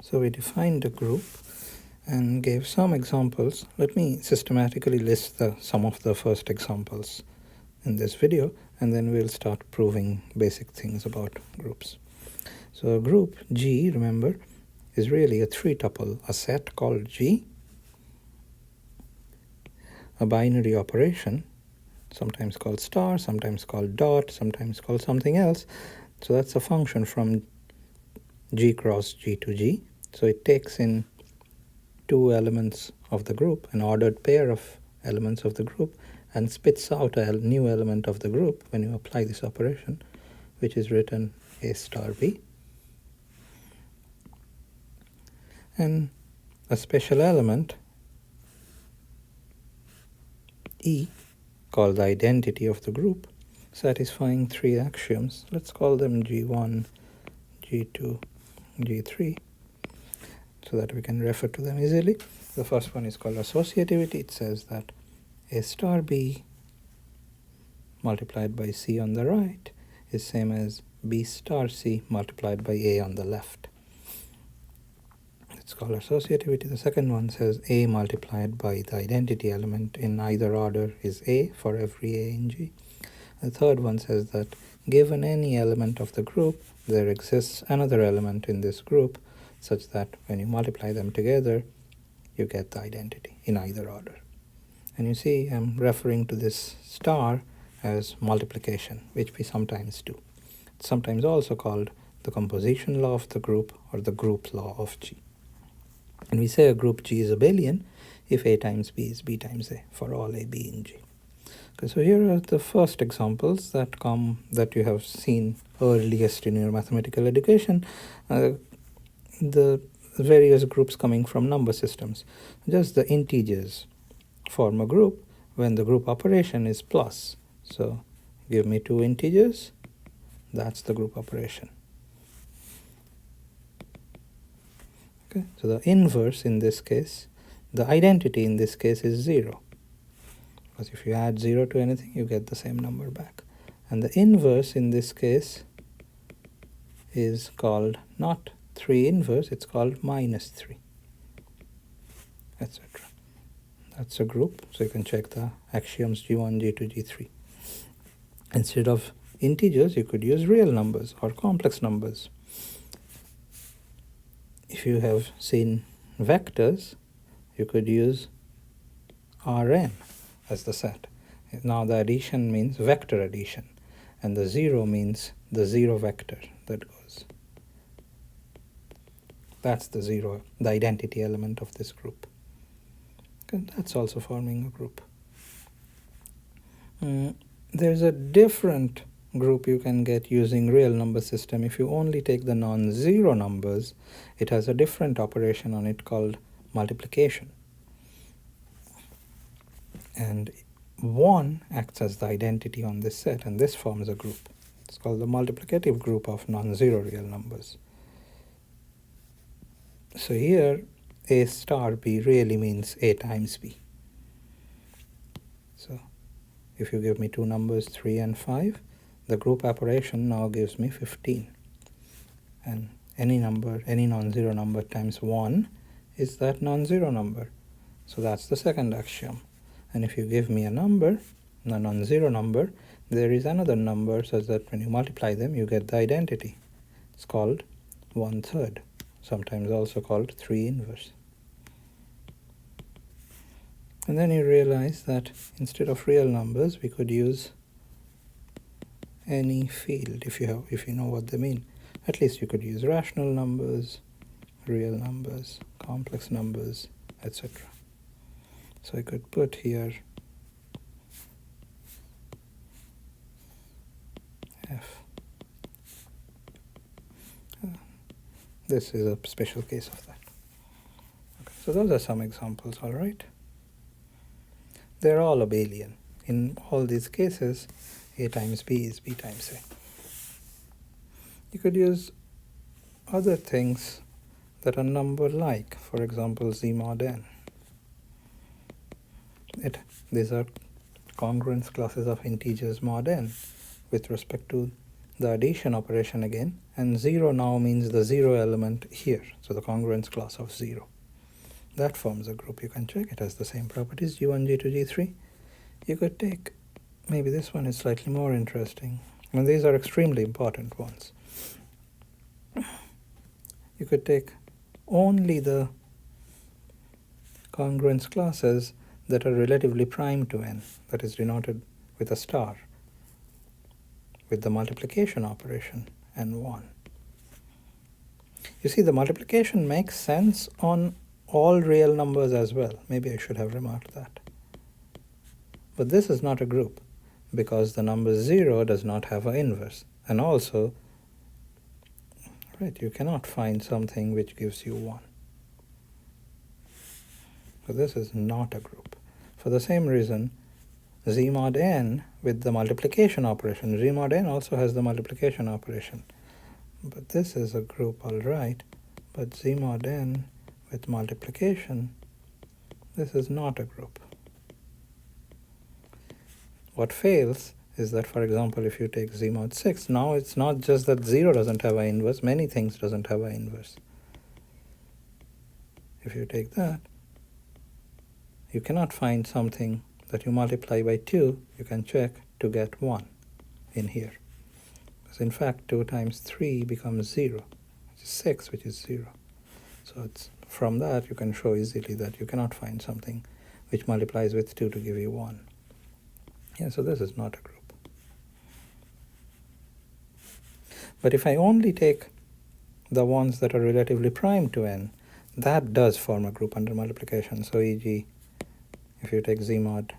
So we defined a group and gave some examples. Let me systematically list some of the first examples in this video, and then we'll start proving basic things about groups. So a group G, remember, is really a three-tuple, a set called G, a binary operation, sometimes called star, sometimes called dot, sometimes called something else. So that's a function from G cross G to G. So it takes in two elements of the group, an ordered pair of elements of the group, and spits out a new element of the group when you apply this operation, which is written A star B. And a special element, E, called the identity of the group, satisfying three axioms. Let's call them G1, G2, G3, so that we can refer to them easily. The first one is called associativity. It says that A star B multiplied by C on the right is same as B star C multiplied by A on the left. It's called associativity. The second one says A multiplied by the identity element in either order is A for every A in G. The third one says that given any element of the group, there exists another element in this group such that when you multiply them together, you get the identity in either order. And you see I'm referring to this star as multiplication, which we sometimes do. It's sometimes also called the composition law of the group or the group law of G. And we say a group G is abelian if A times B is B times A for all A, B in G. Okay, so here are the first examples that you have seen earliest in your mathematical education. The various groups coming from number systems. Just the integers form a group when the group operation is plus. So give me two integers, that's the group operation. Okay, so the inverse in this case, the identity in this case is 0. Because if you add 0 to anything, you get the same number back. And the inverse in this case is called not 3 inverse, it's called minus 3, etc. That's a group, so you can check the axioms G1, G2, G3. Instead of integers, you could use real numbers or complex numbers. If you have seen vectors, you could use Rn as the set. Now the addition means vector addition, and the 0 means the 0 vector that goes. That's the 0, the identity element of this group. Okay, that's also forming a group. There's a different group you can get using real number system. If you only take the non-zero numbers, it has a different operation on it called multiplication. And 1 acts as the identity on this set, and this forms a group. It's called the multiplicative group of non-zero real numbers. So here, A star B really means A times B. So if you give me two numbers, 3 and 5, the group operation now gives me 15. And any number, any non-zero number times 1 is that non-zero number. So that's the second axiom. And if you give me a number, a non-zero number, there is another number such that when you multiply them, you get the identity. It's called 1/3, sometimes also called 3 inverse. And then you realize that instead of real numbers, we could use any field if you know what they mean. At least you could use rational numbers, real numbers, complex numbers, etc. So I could put here F. This is a special case of that. Okay, so those are some examples, all right? They're all abelian. In all these cases, A times B is B times A. You could use other things that are number-like, for example, Z mod n. These are congruence classes of integers mod n with respect to the addition operation again, and 0 now means the 0 element here, so the congruence class of 0. That forms a group. You can check it has the same properties, G1, G2, G3. You could take, maybe this one is slightly more interesting, and these are extremely important ones. You could take only the congruence classes that are relatively prime to n, that is denoted with a star, with the multiplication operation n1. You see, the multiplication makes sense on all real numbers as well. Maybe I should have remarked that. But this is not a group, because the number 0 does not have an inverse. And also, right, you cannot find something which gives you 1. So this is not a group. For the same reason, Z mod n with the multiplication operation, Z mod n also has the multiplication operation. But this is a group, all right. But Z mod n with multiplication, this is not a group. What fails is that, for example, if you take Z mod 6, now it's not just that 0 doesn't have an inverse, many things doesn't have an inverse. If you take that, you cannot find something that you multiply by 2, you can check to get 1 in here. Because in fact 2 times 3 becomes 0, which is 6, which is 0. So it's from that you can show easily that you cannot find something which multiplies with 2 to give you 1. Yeah, so this is not a group. But if I only take the ones that are relatively prime to n, that does form a group under multiplication. So e.g., if you take Z mod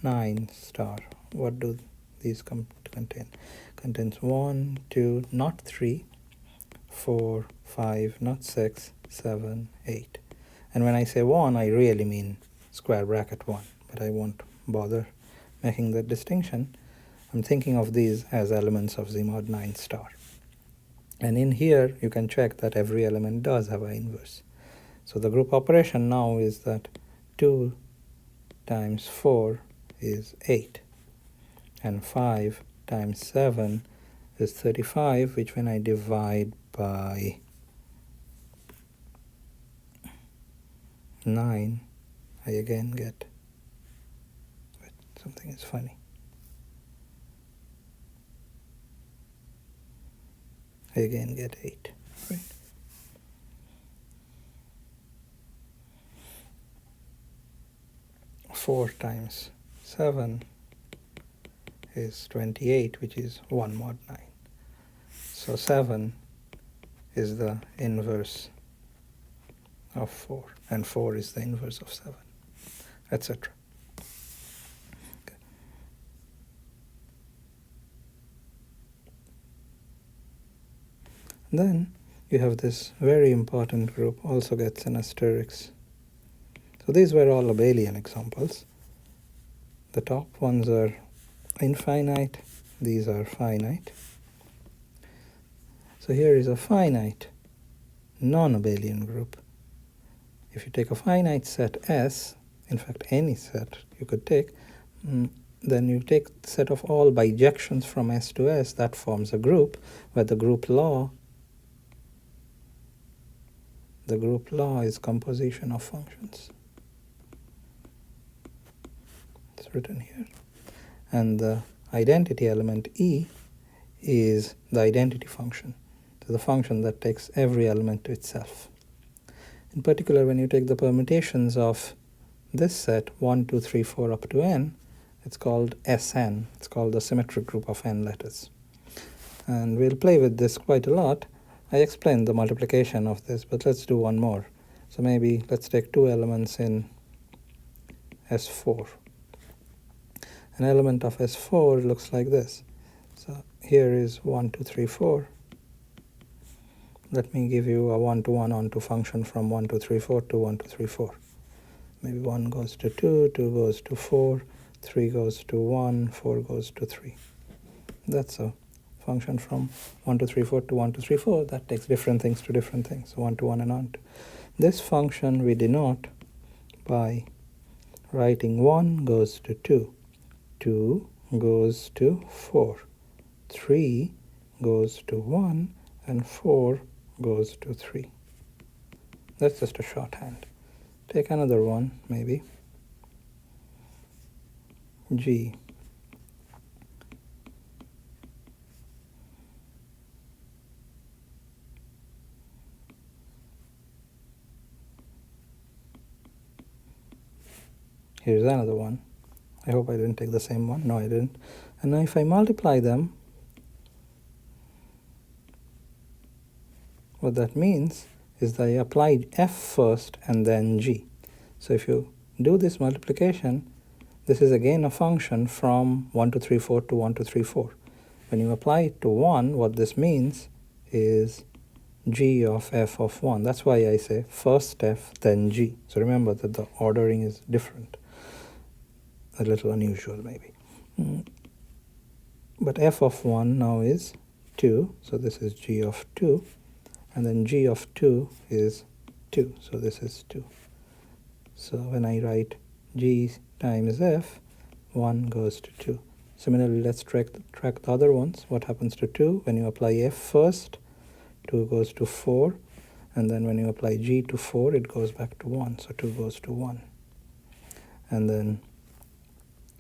9 star, what do these come to contain? Contains 1, 2, not 3, 4, 5, not 6, 7, 8. And when I say 1, I really mean square bracket 1, but I won't bother making that distinction. I'm thinking of these as elements of Z mod 9 star. And in here, you can check that every element does have an inverse. So the group operation now is that 2 times 4 is 8, and 5 times 7 is 35, which when I divide by 9, I again get, but something is funny. I again get 8, right? Four times 7 is 28, which is 1 mod 9. So 7 is the inverse of 4, and 4 is the inverse of 7, etc. Okay. Then you have this very important group, also gets an asterisk. So these were all abelian examples. The top ones are infinite, these are finite. So here is a finite non-abelian group. If you take a finite set S, in fact any set you could take, then you take the set of all bijections from S to S, that forms a group, where the group law is composition of functions. It's written here. And the identity element E is the identity function. So the function that takes every element to itself. In particular, when you take the permutations of this set, 1, 2, 3, 4 up to n, it's called Sn. It's called the symmetric group of n letters. And we'll play with this quite a lot. I explained the multiplication of this, but let's do one more. So maybe let's take two elements in S4. An element of S4 looks like this. So here is 1, 2, 3, 4. Let me give you a 1-to-1 onto function from 1, 2, 3, 4 to 1, 2, 3, 4. Maybe 1 goes to 2, 2 goes to 4, 3 goes to 1, 4 goes to 3. That's a function from 1, 2, 3, 4 to 1, 2, 3, 4. That takes different things to different things, 1-to-1 and on to. This function we denote by writing 1 goes to 2, 2 goes to 4, 3 goes to 1 and 4 goes to 3. That's just a shorthand. Take another one, maybe. G. Here's another one. I hope I didn't take the same one. No, I didn't. And now if I multiply them, what that means is that I applied F first and then G. So if you do this multiplication, this is again a function from 1, 2, 3, 4 to 1, 2, 3, 4. When you apply it to 1, what this means is G of F of 1. That's why I say first F, then G. So remember that the ordering is different. A little unusual maybe. But F of 1 now is 2. So this is G of 2. And then G of 2 is 2. So this is 2. So when I write G times F, 1 goes to 2. Similarly, let's track the other ones. What happens to 2? When you apply F first, 2 goes to 4. And then when you apply G to 4, it goes back to 1. So 2 goes to 1. And then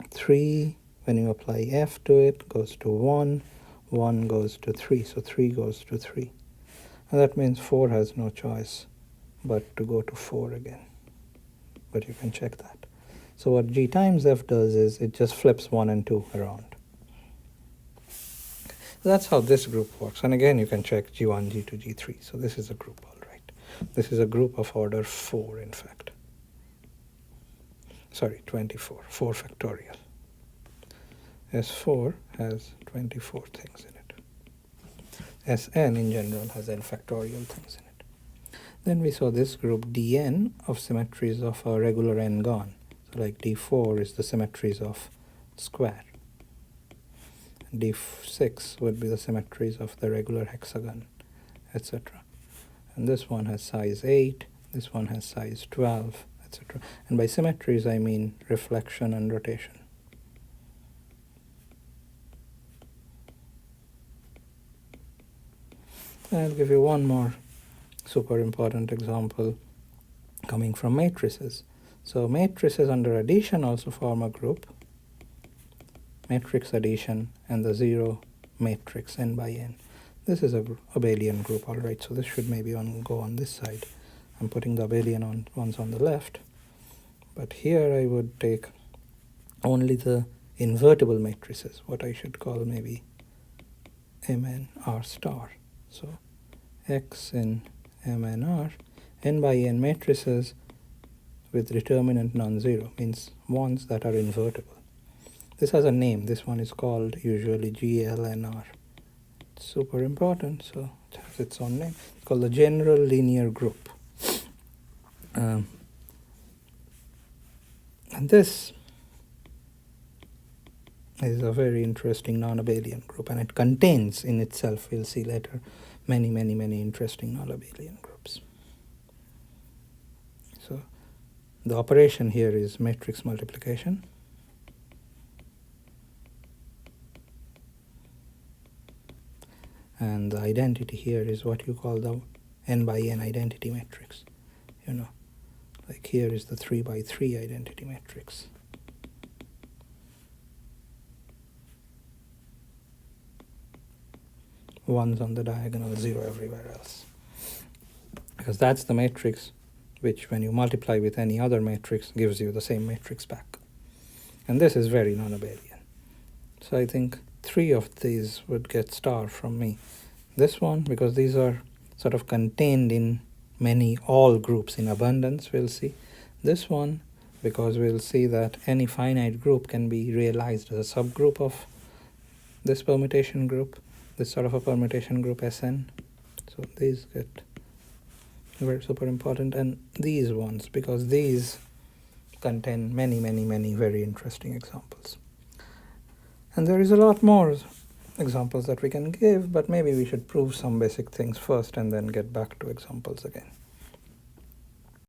3, when you apply F to it, goes to 1. 1 goes to 3. So 3 goes to 3. And that means 4 has no choice but to go to 4 again. But you can check that. So what G times F does is it just flips 1 and 2 around. So that's how this group works. And again, you can check G1, G2, G3. So this is a group, all right. This is a group of order 4, in fact. Sorry, 24. 4 factorial. S4 has 24 things in it. Sn in general has n factorial things in it. Then we saw this group Dn of symmetries of a regular n-gon. So like D4 is the symmetries of square. D6 would be the symmetries of the regular hexagon, etc. And this one has size 8, this one has size 12, etc. And by symmetries I mean reflection and rotation. I'll give you one more super important example coming from matrices. So matrices under addition also form a group, matrix addition, and the zero matrix n by n. This is a abelian group, all right, so this should maybe go on this side. I'm putting the abelian ones on the left, but here I would take only the invertible matrices, what I should call maybe Mn R star. So X in Mn R, n by n matrices with determinant non-zero, means ones that are invertible. This has a name. This one is called usually GLNR. It's super important, so it has its own name. It's called the general linear group. And this is a very interesting non-abelian group, and it contains in itself, we'll see later, many interesting non-abelian groups. So the operation here is matrix multiplication. And the identity here is what you call the n by n identity matrix. You know, like here is the 3 by 3 identity matrix. Ones on the diagonal, 0 everywhere else. Because that's the matrix which, when you multiply with any other matrix, gives you the same matrix back. And this is very non-abelian. So I think 3 of these would get star from me. This one, because these are sort of contained in all groups in abundance, we'll see. This one, because we'll see that any finite group can be realized as a subgroup of this permutation group, this sort of a permutation group Sn. So these get very super important. And these ones, because these contain many very interesting examples. And there is a lot more examples that we can give, but maybe we should prove some basic things first and then get back to examples again.